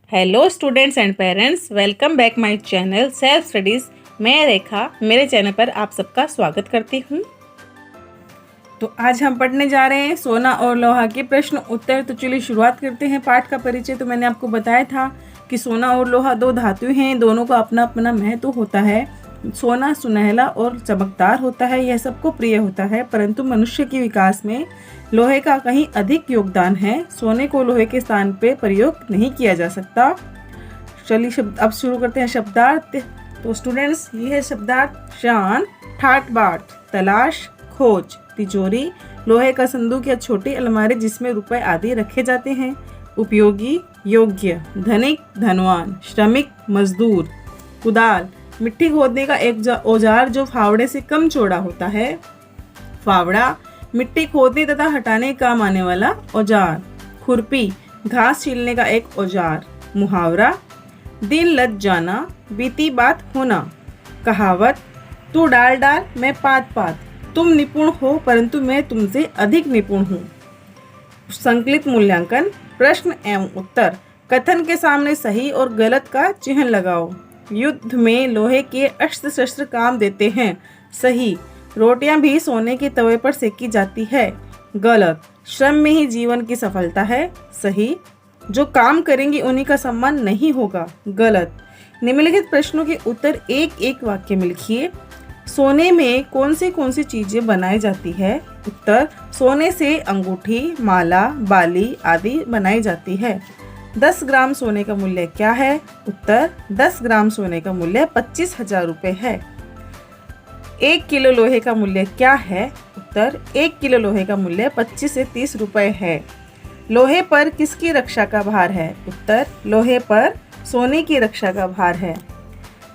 Hello students and parents, welcome back my channel self studies. मैं रेखा मेरे channel पर आप सबका स्वागत करती हूँ। तो आज हम पढ़ने जा रहे हैं सोना और लोहा के प्रश्न उत्तर। तो चलिए शुरुआत करते हैं पाठ का परिचय। तो मैंने आपको बताया था कि सोना और लोहा दो धातु हैं, दोनों का अपना अपना महत्व होता है। सोना सुनहला और चमकदार होता है, यह सबको प्रिय होता है, परंतु मनुष्य के विकास में लोहे का कहीं अधिक योगदान है। सोने को लोहे के स्थान पे प्रयोग नहीं किया जा सकता। चलिए अब शुरू करते हैं शब्दार्थ। तो स्टूडेंट्स, ये है शब्दार्थ। शान, ठाट बाट, तलाश, खोज, तिजोरी, लोहे का संदूक या छोटी अलमारी जिसमें रुपए आदि रखे जाते हैं। उपयोगी, योग्य, धनिक, धनवान, श्रमिक, मजदूर। कुदाल, मिट्टी खोदने का एक औजार जो फावड़े से कम चौड़ा होता है। फावड़ा, मिट्टी खोदने तथा हटाने का काम आने वाला औजार। खुरपी, घास छीलने का एक औजार। मुहावरा, दिन लग जाना, बीती बात होना। कहावत, तू डाल डाल मैं पात पात, तुम निपुण हो परंतु मैं तुमसे अधिक निपुण हूँ। संकलित मूल्यांकन, प्रश्न एवं उत्तर। कथन के सामने सही और गलत का चिन्ह लगाओ। युद्ध में लोहे के अस्त्र शस्त्र काम देते हैं। सही। रोटियां भी सोने के तवे पर सेकी जाती है। गलत। श्रम में ही जीवन की सफलता है। सही। जो काम करेंगे उन्हीं का सम्मान नहीं होगा। गलत। निम्नलिखित प्रश्नों के उत्तर एक एक वाक्य में लिखिए। सोने में कौन सी चीजें बनाई जाती है? उत्तर, सोने से अंगूठी, माला, बाली आदि बनाई जाती है। 10 ग्राम सोने का मूल्य क्या है? उत्तर, 10 ग्राम सोने का मूल्य 25,000 रुपये है। 1 किलो लोहे का मूल्य क्या है? उत्तर, 1 किलो लोहे का मूल्य 25 से 30 रुपये है। लोहे पर किसकी रक्षा का भार है? उत्तर, लोहे पर सोने की रक्षा का भार है।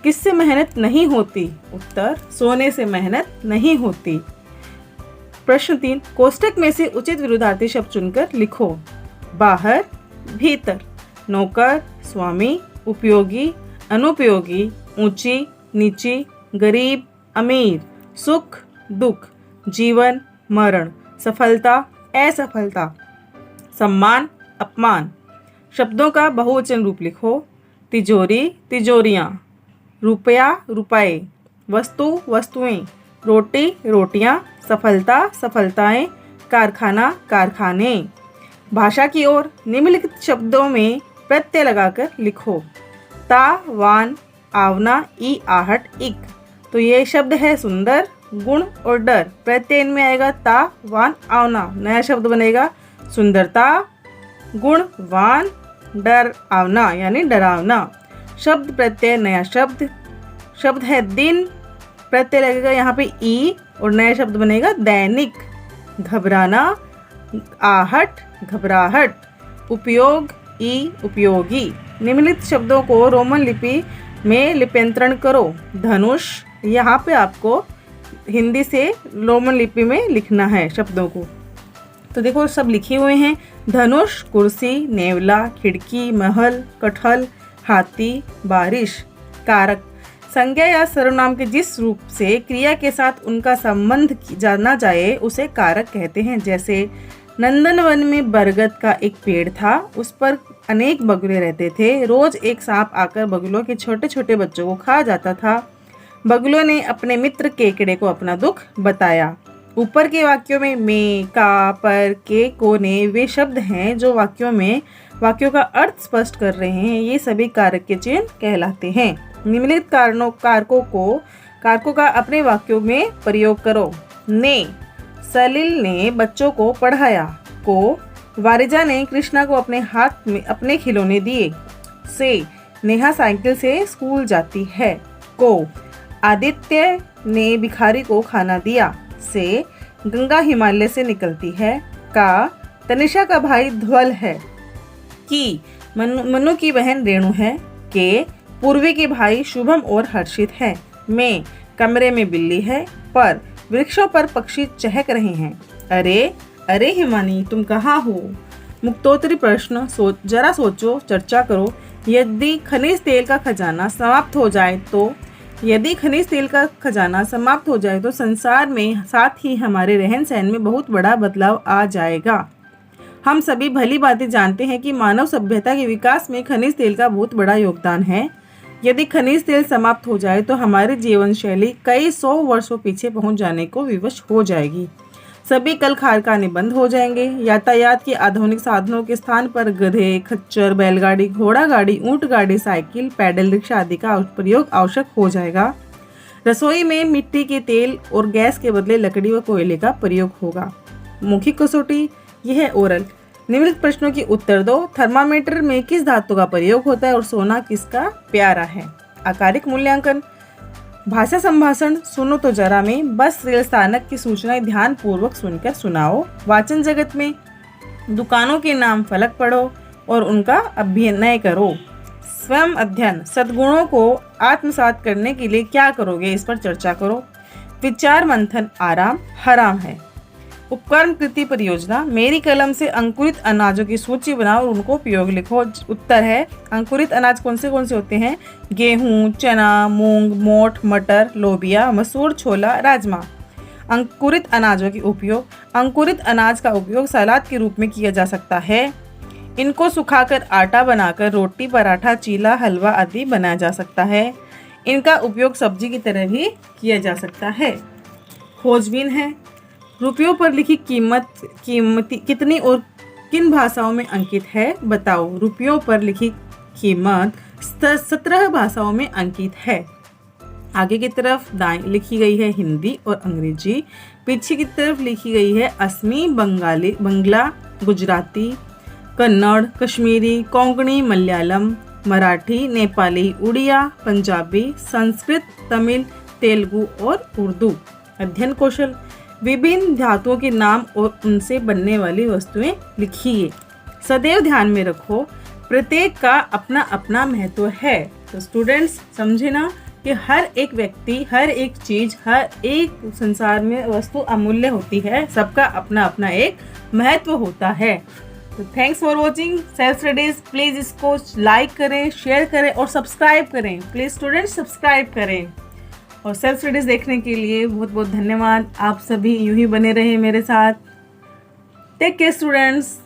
किससे मेहनत नहीं होती? उत्तर, सोने से मेहनत नहीं होती। प्रश्न 3, कोष्टक में से उचित विरुद्धार्थी शब्द चुनकर लिखो। बाहर, भीतर, नौकर, स्वामी, उपयोगी, अनुपयोगी, ऊंची, नीची, गरीब, अमीर, सुख, दुख, जीवन, मरण, सफलता, असफलता, सम्मान, अपमान। शब्दों का बहुवचन रूप लिखो। तिजोरी, तिजोरियां, रुपया, रुपए, वस्तु, वस्तुएं, रोटी, रोटियां, सफलता, सफलताएं, कारखाना, कारखाने। भाषा की ओर, निम्नलिखित शब्दों में प्रत्यय लगाकर लिखो। ता, वान, आवना, ई, आहट, इक। तो ये शब्द है सुंदर, गुण और डर। प्रत्यय इनमें आएगा ता, वान, आवना। नया शब्द बनेगा सुंदरता, गुण, वान, डर, आवना यानी डरावना। शब्द प्रत्यय नया शब्द। शब्द है दिन, प्रत्यय लगेगा यहाँ पे ई और नया शब्द बनेगा दैनिक। घबराना, आहट, घबराहट। उपयोग, ई, उपयोगी। निम्नलिखित शब्दों को रोमन लिपि में लिप्यंतरण करो। धनुष, यहाँ पे आपको हिंदी से रोमन लिपि में लिखना है शब्दों को। तो देखो सब लिखे हुए हैं। धनुष, कुर्सी, नेवला, खिड़की, महल, कटहल, हाथी, बारिश। कारक, संज्ञा या सर्वनाम के जिस रूप से क्रिया के साथ उनका संबंध जाना जाए उसे कारक कहते हैं। जैसे नंदनवन में बरगद का एक पेड़ था, उस पर अनेक बगुले रहते थे। रोज एक सांप आकर बगुलों के छोटे छोटे बच्चों को खा जाता था। बगुलों ने अपने मित्र केकड़े को अपना दुख बताया। ऊपर के वाक्यों में, का, पर, के, को, ने वे शब्द हैं जो वाक्यों का अर्थ स्पष्ट कर रहे हैं। ये सभी कारक के चिन्ह कहलाते हैं। निम्नलिखित कारकों का अपने वाक्यों में प्रयोग करो। ने, सलील ने बच्चों को पढ़ाया। को, वारिजा ने कृष्णा को अपने हाथ में अपने खिलौने दिए। से, नेहा साइकिल से स्कूल जाती है। को, आदित्य ने भिखारी को खाना दिया। से, गंगा हिमालय से निकलती है। का, तनिषा का भाई ध्वल है। की, मनु की बहन रेणु है। के, पूर्वी के भाई शुभम और हर्षित है। में, कमरे में बिल्ली है। पर, वृक्षों पर पक्षी चहक रहे हैं। अरे अरे हिमानी, तुम कहाँ हो? मुक्तोत्तरी प्रश्न, जरा सोचो, चर्चा करो। यदि खनिज तेल का खजाना समाप्त हो जाए तो संसार में साथ ही हमारे रहन सहन में बहुत बड़ा बदलाव आ जाएगा। हम सभी भली भांति जानते हैं कि मानव सभ्यता के विकास में खनिज तेल का बहुत बड़ा योगदान है। यदि खनिज तेल समाप्त हो जाए तो हमारी जीवन शैली कई 100 वर्षों पीछे पहुंच जाने को विवश हो जाएगी। सभी कल कारखाने बंद हो जाएंगे। यातायात के आधुनिक साधनों के स्थान पर गधे, खच्चर, बैलगाड़ी, घोड़ा गाड़ी, ऊंट गाड़ी, साइकिल, पैडल रिक्शा आदि का प्रयोग आवश्यक हो जाएगा। रसोई में मिट्टी के तेल और गैस के बदले लकड़ी व कोयले का प्रयोग होगा। मौखिक कसौटी, यह है ओरल। निम्नलिखित प्रश्नों की उत्तर दो। थर्मामीटर में किस धातु का प्रयोग होता है और सोना किसका प्यारा है? आकारिक मूल्यांकन, भाषा संभाषण, सुनो तो जरा में बस रेल स्थानक की सूचनाएं ध्यान पूर्वक सुनकर सुनाओ। वाचन जगत में दुकानों के नाम फलक पढ़ो और उनका अभिनय करो। स्वयं अध्ययन, सद्गुणों को आत्मसात करने के लिए क्या करोगे, इस पर चर्चा करो। विचार मंथन, आराम हराम है। उपकरण कृति परियोजना, मेरी कलम से अंकुरित अनाजों की सूची बनाओ और उनको उपयोग लिखो। उत्तर है अंकुरित अनाज कौन से होते हैं? गेहूं, चना, मूंग, मोठ, मटर, लोबिया, मसूर, छोला, राजमा। अंकुरित अनाजों के उपयोग, अंकुरित अनाज का उपयोग सलाद के रूप में किया जा सकता है। इनको सुखाकर आटा बनाकर रोटी, पराठा, चीला, हलवा आदि बनाया जा सकता है। इनका उपयोग सब्जी की तरह भी किया जा सकता है। खोजबीन है, रुपयों पर लिखी कीमत कितनी और किन भाषाओं में अंकित है? बताओ। रुपयों पर लिखी कीमत 17 भाषाओं में अंकित है। आगे की तरफ दाएं लिखी गई है हिंदी और अंग्रेजी, पीछे की तरफ लिखी गई है असमी, बंगला, गुजराती, कन्नड़, कश्मीरी, कोंकणी, मलयालम, मराठी, नेपाली, उड़िया, पंजाबी, संस्कृत, तमिल, तेलुगु और उर्दू। अध्ययन कौशल, विभिन्न धातुओं के नाम और उनसे बनने वाली वस्तुएं लिखिए। सदैव ध्यान में रखो, प्रत्येक का अपना अपना महत्व है। तो स्टूडेंट्स समझे ना कि हर एक व्यक्ति, हर एक चीज, हर एक संसार में वस्तु अमूल्य होती है। सबका अपना अपना एक महत्व होता है। तो thanks for watching self studies. Please इसको लाइक करें, शेयर करें और सब्सक्राइब करें। प्लीज स्टूडेंट्स सब्सक्राइब करें। और सेल्फ स्टडीज देखने के लिए बहुत बहुत धन्यवाद। आप सभी यूं ही बने रहें मेरे साथ। Take care students.